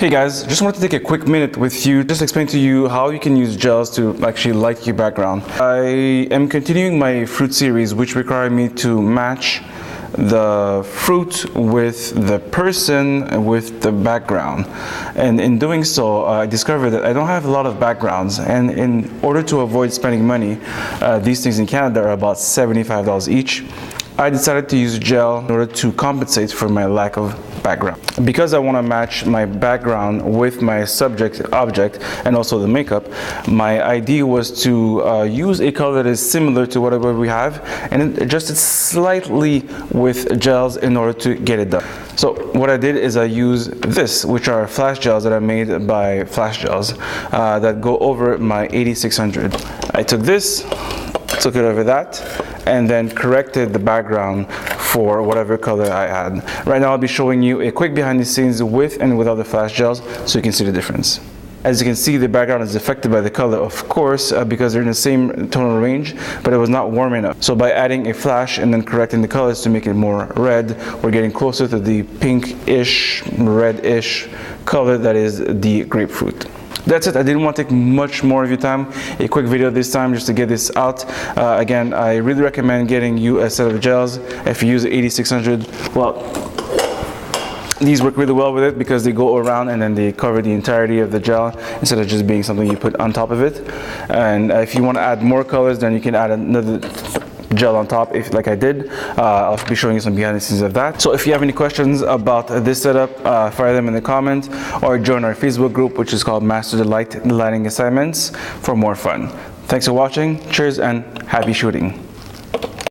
Hey guys, just wanted to take a quick minute with you, just explain to you how you can use gels to actually light your background. I am continuing my fruit series, which require me to match the fruit with the person with the background, and in doing so I discovered that I don't have a lot of backgrounds, and in order to avoid spending money, these things in Canada are about $75 each. I decided to use gel in order to compensate for my lack of background. Because I want to match my background with my subject object and also the makeup, my idea was to use a color that is similar to whatever we have and adjust it slightly with gels in order to get it done. So what I did is I used this, which are flash gels that are made by Flash Gels that go over my 8600. I took this, took it over that, and then corrected the background for whatever color I had. Right now I'll be showing you a quick behind the scenes with and without the flash gels so you can see the difference. As you can see, the background is affected by the color, of course, because they're in the same tonal range, but it was not warm enough. So by adding a flash and then correcting the colors to make it more red, we're getting closer to the pink-ish, red-ish color that is the grapefruit. That's it. I didn't want to take much more of your time. A quick video this time just to get this out. Again, I really recommend getting you a set of gels. If you use the 8600, well, these work really well with it because they go around and then they cover the entirety of the gel instead of just being something you put on top of it. And if you want to add more colors, then you can add another gel on top, if like I did. I'll be showing you some behind the scenes of that. So if you have any questions about this setup, fire them in the comments or join our Facebook group, which is called Master the Light Lighting Assignments, for more fun. Thanks for watching, cheers, and happy shooting.